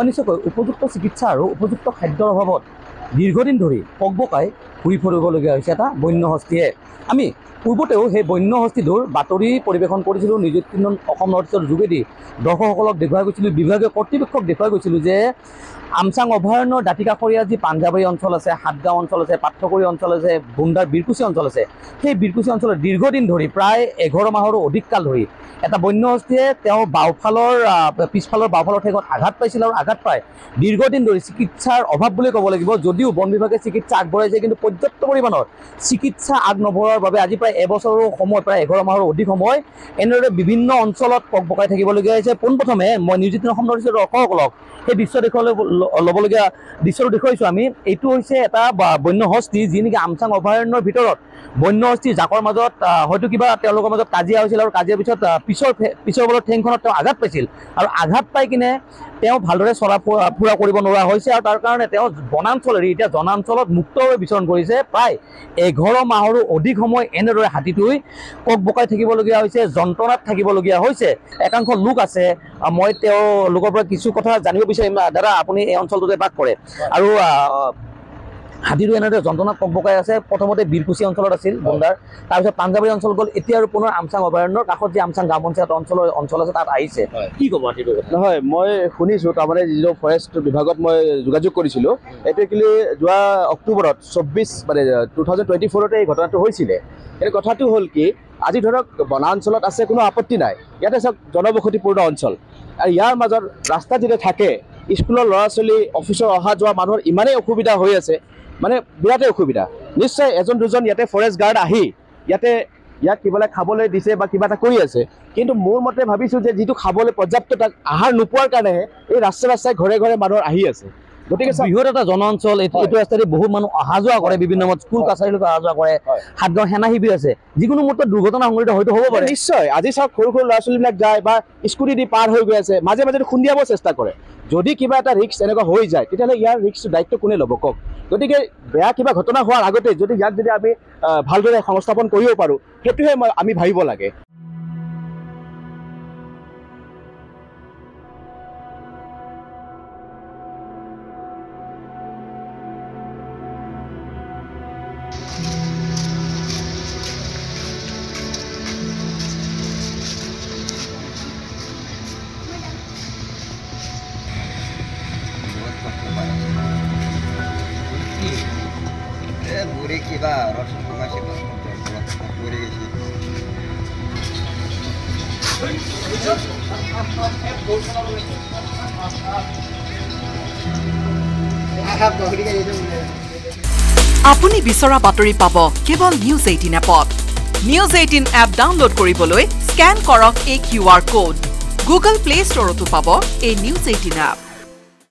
নিশ্চয়কৈ উপযুক্ত চিকিৎসা আৰু উপযুক্ত খাদ্যৰ অভাৱত দীৰ্ঘদিন ধৰি পকবকাই ঘূৰি ফুৰিবলগীয়া হৈছে এটা বন্য হস্তীয়ে। আমি পূৰ্বতেও সেই বন্য হস্তীটোৰ বাতৰি পৰিৱেশন কৰিছিলোঁ নিউজ 18 অসম নৰ্থ ইষ্টৰ যোগেদি দৰ্শকসকলক দেখুৱাই গৈছিলোঁ, বিভাগীয় কৰ্তৃপক্ষক দেখুৱাই গৈছিলোঁ যে আমচাং অভয়াৰণ্যৰ দাঁতিকাষৰীয়া যি পাঞ্জাবাৰী অঞ্চল আছে, হাটগাঁও অঞ্চল আছে, পাঠ্যকৰী অঞ্চল আছে, বুন্দাৰ বীৰকুচি অঞ্চল আছে, সেই বীৰকুচি অঞ্চলত দীৰ্ঘদিন ধৰি প্ৰায় 11 মাহৰো অধিক কাল ধৰি এটা বন্য হস্তীয়ে তেওঁ পিছফালৰ বাওঁফালৰ ঠেঙত আঘাত পাইছিল আৰু আঘাত পাই দীৰ্ঘদিন ধৰি চিকিৎসাৰ অভাৱ বুলি ক'ব লাগিব। যদিও বন বিভাগে চিকিৎসা আগবঢ়াইছে কিন্তু পৰ্যাপ্ত পৰিমাণৰ চিকিৎসা আগনবঢ়োৱাৰ বাবে আজি প্ৰায় এবছৰৰ সময়, প্ৰায় 11 মাহৰ অধিক সময় এনেদৰে বিভিন্ন অঞ্চলত পকবকাই থাকিবলগীয়া হৈছে। পোনপ্ৰথমে মই নিউজ 18 অসম নৰ্থ ইষ্টৰ দৰ্শকসকলক সেই দৃশ্য ল'বলগীয়া দৃশ্যটো দেখুৱাইছোঁ আমি। এইটো হৈছে এটা বন্য হস্তি যি নেকি আমচাং অভয়াৰণ্যৰ ভিতৰত বন্য হস্তি জাকৰ মাজত হয়তো কিবা তেওঁলোকৰ মাজত কাজিয়া হৈছিল আৰু কাজিয়াৰ পিছত পিছৰ বলৰ ঠেংখনত তেওঁ আঘাত পাইছিল আৰু আঘাত পাই কিনে তেওঁ ভালদৰে চলা ফুৰা কৰিব নোৱাৰা হৈছে আৰু তাৰ কাৰণে তেওঁ বনাঞ্চলেৰে এতিয়া জনাঞ্চলত মুক্তভাৱে বিচৰণ কৰিছে। প্ৰায় 11 মাহৰো অধিক সময় এনেদৰে হাতীটোৱে পকবকাই থাকিবলগীয়া হৈছে, যন্ত্ৰণাত থাকিবলগীয়া হৈছে। একাংশ লোক আছে, মই তেওঁ লোকৰ পৰা কিছু কথা জানিব বিচাৰিম। দাদা, আপুনি এই অঞ্চলটোতে বাস কৰে আৰু হাতীটো এনেদৰে যন্ত্ৰণাত পকবকাই আছে। প্ৰথমতে বীৰকুচি অঞ্চলত আছিল বুন্দাৰ, তাৰপিছত পাঞ্জাবাৰী অঞ্চল গ'ল, এতিয়া আৰু পুনৰ আমচাং অভয়াৰণ্যৰ কাষত যি আমচাং গ্ৰাম পঞ্চায়ত অঞ্চল আছে তাত আহিছে। কি ক'ব হাতীটো? নহয়, মই শুনিছোঁ তাৰমানে যিটো ফৰেষ্ট বিভাগত মই যোগাযোগ কৰিছিলোঁ, এইটো একচুৱেলি যোৱা অক্টোবৰত 2024 এই ঘটনাটো হৈছিলে। এই কথাটো হ'ল কি, আজি ধৰক বনাঞ্চলত আছে, কোনো আপত্তি নাই, ইয়াতে চাওক জনবসতিপূৰ্ণ অঞ্চল আৰু ইয়াৰ মাজত ৰাস্তা যেতিয়া থাকে, স্কুলৰ ল'ৰা ছোৱালী অফিচৰ অহা যোৱা মানুহৰ ইমানেই অসুবিধা হৈ আছে, মানে বিৰাটেই অসুবিধা। নিশ্চয় এজন দুজন ইয়াতে ফৰেষ্ট গাৰ্ড আহি ইয়াক কিবা খাবলৈ দিছে বা কিবা এটা কৰি আছে, কিন্তু মোৰ মতে ভাবিছোঁ যে যিটো খাবলৈ পৰ্যাপ্ত তাক আহাৰ নোপোৱাৰ কাৰণেহে এই ৰাস্তাই ঘৰে ঘৰে মানুহৰ আহি আছে। গতিকে বৃহৎ এটা জনাঞ্চল, এইটো ৰাস্তাতে বহুত মানুহ অহা যোৱা কৰে, বিভিন্ন সময়ত স্কুল কাছাৰীলৈকে অহা যোৱা কৰে, হাটগাঁও সেনা শিবিৰ আছে, যিকোনো মুহূৰ্তত দুৰ্ঘটনা সংঘটিত হয়তো হ'ব পাৰে। নিশ্চয় আজি চাওক সৰু সৰু ল'ৰা ছোৱালীবিলাক যায় বা স্কুটি দি পাৰ হৈ গৈ আছে, মাজে মাজে খুন্দিয়াব চেষ্টা কৰে। যদি কিবা এটা ৰিস্ক এনেকুৱা হৈ যায় তেতিয়াহ'লে ইয়াৰ ৰিস্কটো দায়িত্ব কোনে ল'ব কওক? গতিকে বেয়া কিবা ঘটনা হোৱাৰ আগতে ইয়াক যদি আমি ভালদৰে সংস্থাপন কৰিব পাৰোঁ, সেইটোহে আমি ভাবিব লাগে। বুড়ি কিবা ৰসুন মাসে পড়ে গেছি। আপুনি বিচৰা বাতৰি পাব কেৱল নিউজ 18 এপত। নিউজ 18 এপ ডাউনলোড কৰিবলৈ স্কেন কৰক এই QR কোড। গুগল প্লে ষ্টৰতো পাব এই নিউজ 18 এপ।